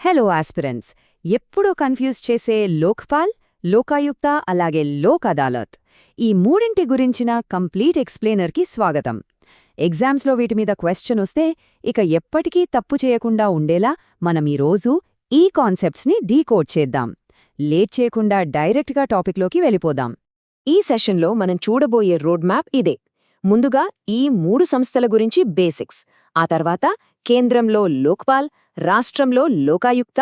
Hello aspirants. ఎప్పుడూ confuse చేసే లోక్పాల్, లోకాయుక్త అలాగే లోక్ అదాలత్ ఈ మూడింటి గురించిన కంప్లీట్ ఎక్స్ప్లెయినర్కి స్వాగతం. ఎగ్జామ్స్లో వీటి మీద క్వశ్చన్ వస్తే ఇక ఎప్పటికీ తప్పు చేయకుండా ఉండేలా మనం ఈరోజు ఈ కాన్సెప్ట్స్ని డీకోడ్ చేద్దాం. లేట్ చేయకుండా డైరెక్ట్గా టాపిక్లోకి వెళ్ళిపోదాం. ఈ సెషన్లో మనం చూడబోయే రోడ్ మ్యాప్ ఇదే. ముందుగా ఈ మూడు సంస్థల గురించి బేసిక్స్, ఆ తర్వాత కేంద్రంలో లోక్పాల్, రాష్ట్రంలో లోకాయుక్త,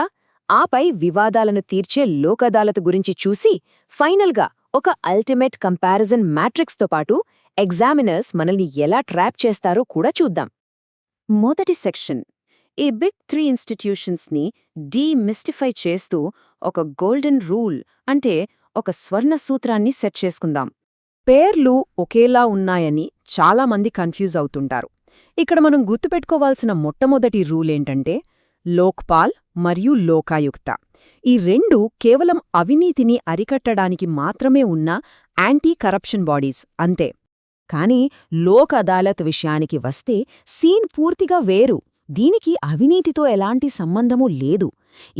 ఆపై వివాదాలను తీర్చే లోక్ అదాలత్ గురించి చూసి ఫైనల్గా ఒక అల్టిమేట్ కంపారిజన్ మ్యాట్రిక్స్తో పాటు ఎగ్జామినర్స్ మనల్ని ఎలా ట్రాప్ చేస్తారో కూడా చూద్దాం. మొదటి సెక్షన్, ఈ బిగ్ 3 ఇన్స్టిట్యూషన్స్ని డీమిస్టిఫై చేస్తూ ఒక గోల్డెన్ రూల్ అంటే ఒక స్వర్ణ సూత్రాన్ని సెట్ చేసుకుందాం. పేర్లు ఒకేలా ఉన్నాయని చాలామంది కన్ఫ్యూజ్ అవుతుంటారు. ఇక్కడ మనం గుర్తుపెట్టుకోవాల్సిన మొట్టమొదటి రూల్ ఏంటంటే లోక్పాల్ మరియు లోకాయుక్త ఈ రెండు కేవలం అవినీతిని అరికట్టడానికి మాత్రమే ఉన్న యాంటీ కరప్షన్ బాడీస్ అంతే. కానీ లోక్ అదాలత్ విషయానికి వస్తే సీన్ పూర్తిగా వేరు. దీనికి అవినీతితో ఎలాంటి సంబంధమూ లేదు.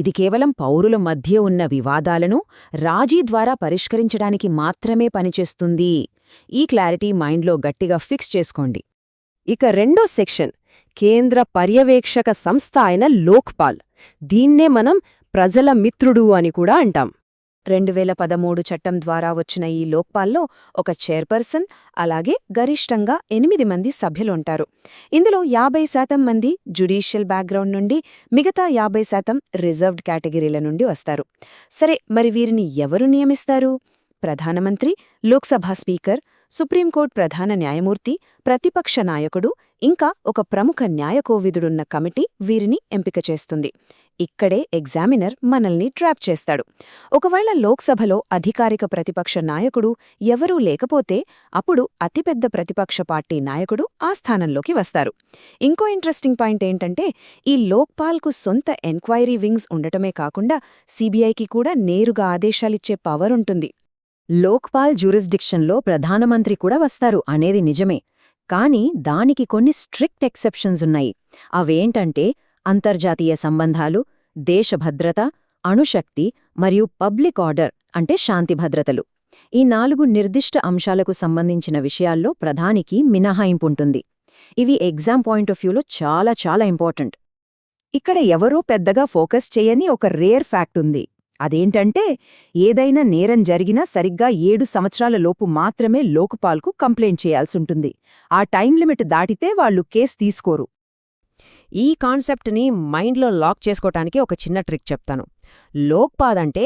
ఇది కేవలం పౌరుల మధ్య ఉన్న వివాదాలను రాజీ ద్వారా పరిష్కరించడానికి మాత్రమే పనిచేస్తుంది. ఈ క్లారిటీ మైండ్లో గట్టిగా ఫిక్స్ చేసుకోండి. ఇక రెండో సెక్షన్, కేంద్ర పర్యవేక్షక సంస్థ అయిన లోక్పాల్. దీన్నే మనం ప్రజల మిత్రుడు అని కూడా అంటాం. 2013 చట్టం ద్వారా వచ్చిన ఈ లోక్పాల్లో ఒక చైర్పర్సన్, అలాగే గరిష్టంగా 8 మంది సభ్యులుంటారు. ఇందులో 50% మంది జ్యుడీషియల్ బ్యాక్గ్రౌండ్ నుండి, మిగతా 50% రిజర్వ్డ్ కేటగిరీల నుండి వస్తారు. సరే, మరి వీరిని ఎవరు నియమిస్తారు? ప్రధానమంత్రి, లోక్సభ స్పీకర్, సుప్రీంకోర్టు ప్రధాన న్యాయమూర్తి, ప్రతిపక్ష నాయకుడు, ఇంకా ఒక ప్రముఖ న్యాయకోవిదుడున్న కమిటీ వీరిని ఎంపిక చేస్తుంది. ఇక్కడే ఎగ్జామినర్ మనల్ని ట్రాప్ చేస్తాడు. ఒకవేళ లోక్సభలో అధికారిక ప్రతిపక్ష నాయకుడు ఎవరూ లేకపోతే అప్పుడు అతిపెద్ద ప్రతిపక్ష పార్టీ నాయకుడు ఆ స్థానంలోకి వస్తారు. ఇంకో ఇంట్రెస్టింగ్ పాయింట్ ఏంటంటే ఈ లోక్పాల్కు సొంత ఎంక్వైరీ వింగ్స్ ఉండటమే కాకుండా సీబీఐకి కూడా నేరుగా ఆదేశాలిచ్చే పవర్ ఉంటుంది. లోక్పాల్ జ్యూరిస్డిక్షన్లో ప్రధానమంత్రి కూడా వస్తారు అనేది నిజమే. కానీ దానికి కొన్ని స్ట్రిక్ట్ ఎక్సెప్షన్స్ ఉన్నాయి. అవేంటంటే అంతర్జాతీయ సంబంధాలు, దేశ భద్రత, అణుశక్తి మరియు పబ్లిక్ ఆర్డర్ అంటే శాంతి భద్రతలు. ఈ 4 నిర్దిష్ట అంశాలకు సంబంధించిన విషయాల్లో ప్రధానికి మినహాయింపుంటుంది. ఇవి ఎగ్జామ్ పాయింట్ ఆఫ్ వ్యూలో చాలా చాలా ఇంపార్టెంట్. ఇక్కడ ఎవరూ పెద్దగా ఫోకస్ చేయని ఒక రేర్ ఫ్యాక్ట్ ఉంది. అదేంటంటే ఏదైనా నేరం జరిగినా సరిగ్గా 7 సంవత్సరాల లోపు మాత్రమే లోక్పాల్కు కంప్లైంట్ చేయాల్సుంటుంది. ఆ టైం లిమిట్ దాటితే వాళ్లు కేసు తీసుకోరు. ఈ కాన్సెప్ట్ని మైండ్లో లాక్ చేసుకోటానికి ఒక చిన్న ట్రిక్ చెప్తాను. లోక్పాల్ అంటే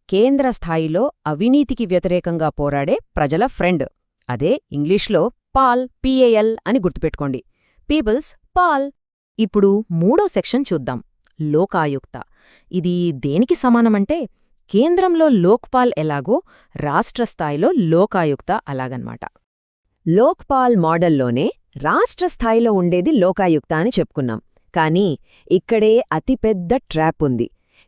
కేంద్ర స్థాయిలో అవినీతికి వ్యతిరేకంగా పోరాడే ప్రజల ఫ్రెండ్. అదే ఇంగ్లీష్లో పాల్, PAL అని గుర్తుపెట్టుకోండి. పీపుల్స్ పాల్. ఇప్పుడు మూడో సెక్షన్ చూద్దాం, లోకాయుక్త. ఇది దేనికి సమానమంటే కేంద్రంలో లోక్పాల్ ఎలాగో రాష్ట్ర స్థాయిలో లోకాయుక్త అలాగన్మాట. లోక్పాల్ మోడల్లోనే రాష్ట్ర స్థాయిలో ఉండేది లోకాయుక్త అని చెప్పుకున్నాం. కానీ ఇక్కడే అతిపెద్ద ట్రాప్ ఉంది.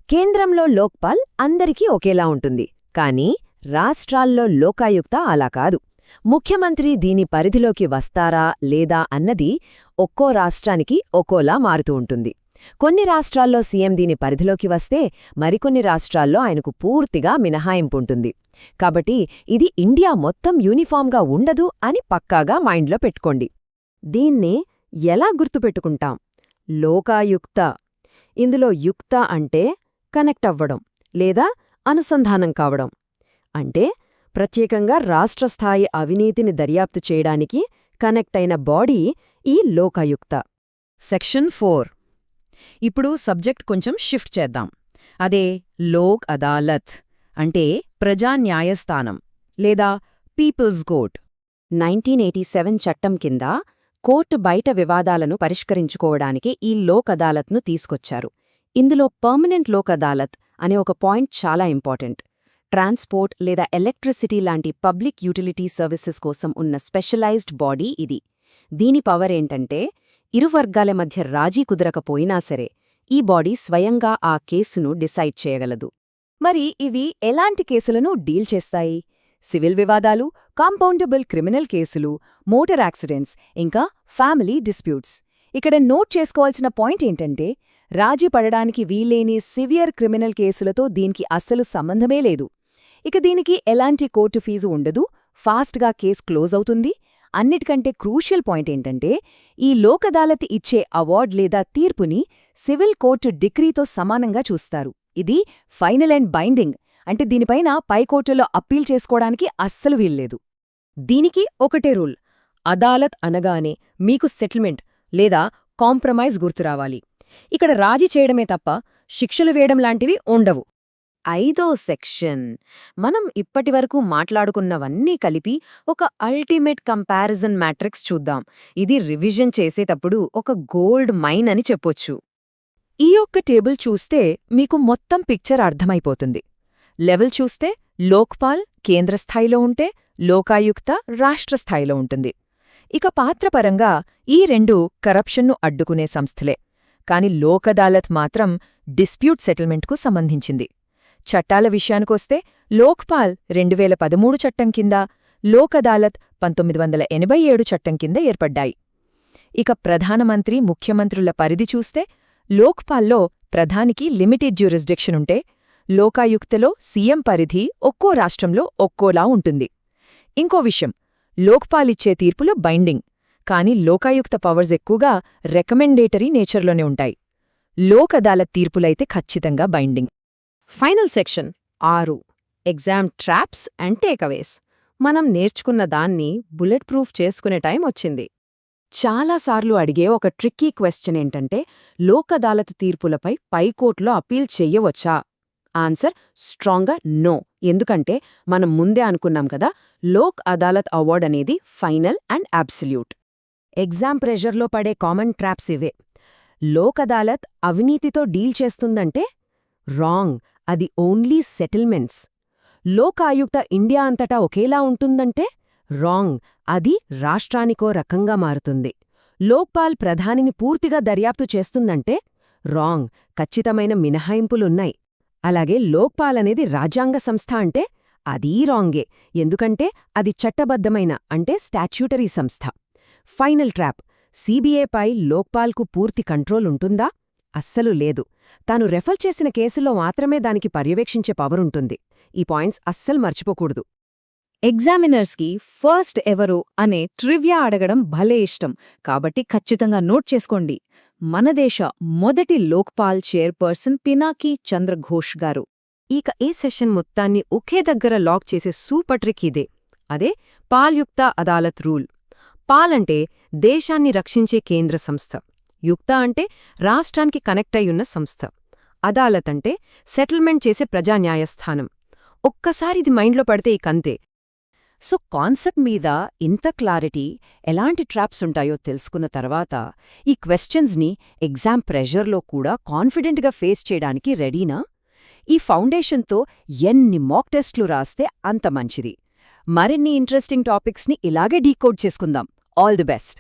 కేంద్రంలో లోక్పాల్ అందరికీ ఒకేలా ఉంటుంది, కానీ రాష్ట్రాల్లో లోకాయుక్త అలా కాదు. ముఖ్యమంత్రి దీని పరిధిలోకి వస్తారా లేదా అన్నది ఒక్కో రాష్ట్రానికి ఒక్కోలా మారుతూ ఉంటుంది. కొన్ని రాష్ట్రాల్లో సీఎం దీని పరిధిలోకి వస్తే మరికొన్ని రాష్ట్రాల్లో ఆయనకు పూర్తిగా మినహాయింపుంటుంది. కాబట్టి ఇది ఇండియా మొత్తం యూనిఫామ్గా ఉండదు అని పక్కాగా మైండ్లో పెట్టుకోండి. దీన్నే ఎలా గుర్తుపెట్టుకుంటాం? లోకాయుక్త. ఇందులో యుక్త అంటే కనెక్ట్ అవ్వడం లేదా అనుసంధానం కావడం. అంటే ప్రత్యేకంగా రాష్ట్రస్థాయి అవినీతిని దర్యాప్తు చేయడానికి కనెక్ట్ అయిన బాడీ ఈ లోకాయుక్త. సెక్షన్ 4. ఇప్పుడు సబ్జెక్ట్ కొంచెం షిఫ్ట్ చేద్దాం. అదే లోక్ అదాలత్ అంటే ప్రజా న్యాయస్థానం లేదా పీపుల్స్ కోర్ట్. 1987 చట్టం కింద కోర్టు బయట వివాదాలను పరిష్కరించుకోవడానికి ఈ లోక్ అదాలత్ను తీసుకొచ్చారు. ఇందులో పర్మనెంట్ లోక్ అదాలత్ అనే ఒక పాయింట్ చాలా ఇంపార్టెంట్. ట్రాన్స్పోర్ట్ లేదా ఎలక్ట్రిసిటీ లాంటి పబ్లిక్ యూటిలిటీ సర్వీసెస్ కోసం ఉన్న స్పెషలైజ్డ్ బాడీ ఇది. దీని పవర్ ఏంటంటే ఇరు వర్గాల మధ్య రాజీ కుదరకపోయినా సరే ఈ బాడీ స్వయంగా ఆ కేసును డిసైడ్ చేయగలదు. మరి ఇవి ఎలాంటి కేసులను డీల్ చేస్తాయి? సివిల్ వివాదాలు, కాంపౌండబుల్ క్రిమినల్ కేసులు, మోటార్ యాక్సిడెంట్స్, ఇంకా ఫ్యామిలీ డిస్ప్యూట్స్. ఇక్కడ నోట్ చేసుకోవాల్సిన పాయింట్ ఏంటంటే రాజీ పడడానికి వీల్లేని సివియర్ క్రిమినల్ కేసులతో దీనికి అస్సలు సంబంధమే లేదు. ఇక దీనికి ఎలాంటి కోర్టు ఫీజు ఉండదు, ఫాస్ట్గా కేస్ క్లోజ్ అవుతుంది. అన్నిటికంటే క్రూషియల్ పాయింట్ ఏంటంటే, ఈ లోక్ అదాలత్ ఇచ్చే అవార్డ్ లేదా తీర్పుని సివిల్ కోర్టు డిక్రీతో సమానంగా చూస్తారు. ఇది ఫైనల్ అండ్ బైండింగ్, అంటే దీనిపైన పైకోర్టులో అప్పీల్ చేసుకోవడానికి అస్సలు వీల్లేదు. దీనికి ఒకటే రూల్, అదాలత్ అనగానే మీకు సెటిల్మెంట్ లేదా కాంప్రమైజ్ గుర్తురావాలి. ఇక్కడ రాజీ చేయడమే తప్ప శిక్షలు వేయడం లాంటివి ఉండవు. 5వ సెక్షన్, మనం ఇప్పటివరకు మాట్లాడుకున్నవన్నీ కలిపి ఒక అల్టిమేట్ కంపారిజన్ మ్యాట్రిక్స్ చూద్దాం. ఇది రివిజన్ చేసేటప్పుడు ఒక గోల్డ్ మైన్ అని చెప్పొచ్చు. ఈ ఒక్క టేబుల్ చూస్తే మీకు మొత్తం పిక్చర్ అర్థమైపోతుంది. లెవెల్ చూస్తే లోక్పాల్ కేంద్రస్థాయిలో ఉంటే లోకాయుక్త రాష్ట్రస్థాయిలో ఉంటుంది. ఇక పాత్రపరంగా ఈ రెండు కరప్షన్ను అడ్డుకునే సంస్థలే. కాని లోక్ అదాలత్ మాత్రం డిస్ప్యూట్ సెటిల్మెంట్కు సంబంధించింది. చట్టాల విషయానికొస్తే లోక్పాల్ 2013 చట్టం కింద, లోక్ అదాలత్ 1987 చట్టం కింద ఏర్పడ్డాయి. ఇక ప్రధానమంత్రి ముఖ్యమంత్రుల పరిధి చూస్తే లోక్పాల్లో ప్రధానికి లిమిటెడ్ జ్యూరిస్డిక్షన్ ఉంటే, లోకాయుక్తలో సీఎం పరిధి ఒక్కో రాష్ట్రంలో ఒక్కోలా ఉంటుంది. ఇంకో విషయం, లోక్పాలిచ్చే తీర్పులు బైండింగ్, కాని లోకాయుక్త పవర్స్ ఎక్కువగా రికమెండేటరీ నేచర్లోనే ఉంటాయి. లోక్ అదాలత్ తీర్పులైతే ఖచ్చితంగా binding. Final section 6, exam traps and takeaways. మనం నేర్చుకున్న దాన్ని బుల్లెట్ ప్రూఫ్ చేసుకునే టైం వచ్చింది. చాలాసార్లు అడిగే ఒక ట్రిక్కీ క్వశ్చన్ ఏంటంటే, లోక్ అదాలత్ తీర్పులపై పైకోర్టులో అప్పీల్ చెయ్యవచ్చా? ఆన్సర్ స్ట్రాంగ్గా నో. ఎందుకంటే మనం ముందే అనుకున్నాం కదా, లోక్ అదాలత్ అవార్డ్ అనేది ఫైనల్ అండ్ అబ్సల్యూట్. ఎగ్జామ్ ప్రెషర్లో పడే కామన్ ట్రాప్స్ ఇవే. లోక్ అదాలత్ అవినీతితో డీల్ చేస్తుందంటే రాంగ్, అది only settlements. Lok Ayukta India అంతటా ఒకేలా ఉంటుందంటే రాంగ్, అది రాష్ట్రానికో రకంగా మారుతుంది. లోక్పాల్ ప్రధానిని పూర్తిగా దర్యాప్తు చేస్తుందంటే రాంగ్, ఖచ్చితమైన మినహాయింపులున్నాయి. అలాగే లోక్పాల్ అనేది రాజ్యాంగ సంస్థ అంటే అదీ రాంగే, ఎందుకంటే అది చట్టబద్ధమైన అంటే స్టాచ్యూటరీ సంస్థ. ఫైనల్ ట్రాప్, సీబీఐపై లోక్పాల్కు పూర్తి కంట్రోల్ ఉంటుందా? అస్సలు లేదు. తాను రెఫర్ చేసిన కేసులో మాత్రమే దానికి పర్యవేక్షించే పవరుంటుంది. ఈ పాయింట్స్ అస్సలు మర్చిపోకూడదు. ఎగ్జామినర్స్కి ఫస్ట్ ఎవరు అనే ట్రివియా అడగడం భలే ఇష్టం, కాబట్టి ఖచ్చితంగా నోట్ చేసుకోండి. మన దేశ మొదటి లోక్పాల్ చైర్పర్సన్ పినాకీ చంద్ర ఘోష్ గారు. ఇక ఈ సెషన్ మొత్తాన్ని ఒకే దగ్గర లాక్ చేసే సూపర్ ట్రిక్ ఇదే. అదే పాల్యుక్త అదాలత్ రూల్. పాల్ అంటే దేశాన్ని రక్షించే కేంద్ర సంస్థ, యుక్త అంటే రాష్ట్రానికి కనెక్ట్ అయ్యున్న సంస్థ, అదాలత్ అంటే సెటిల్మెంట్ చేసే ప్రజాన్యాయస్థానం. ఒక్కసారి ఇది మైండ్లో పడితే ఇకంతే. సో కాన్సెప్ట్ మీద ఇంత క్లారిటీ, ఎలాంటి ట్రాప్స్ ఉంటాయో తెలుసుకున్న తర్వాత ఈ క్వశ్చన్స్ని ఎగ్జామ్ ప్రెషర్లో కూడా కాన్ఫిడెంట్గా ఫేస్ చేయడానికి రెడీనా? ఈ ఫౌండేషన్తో ఎన్ని మాక్ టెస్ట్లు రాస్తే అంత మంచిది. మరిన్ని ఇంట్రెస్టింగ్ టాపిక్స్ని ఇలాగే డీకోడ్ చేసుకుందాం. All the best.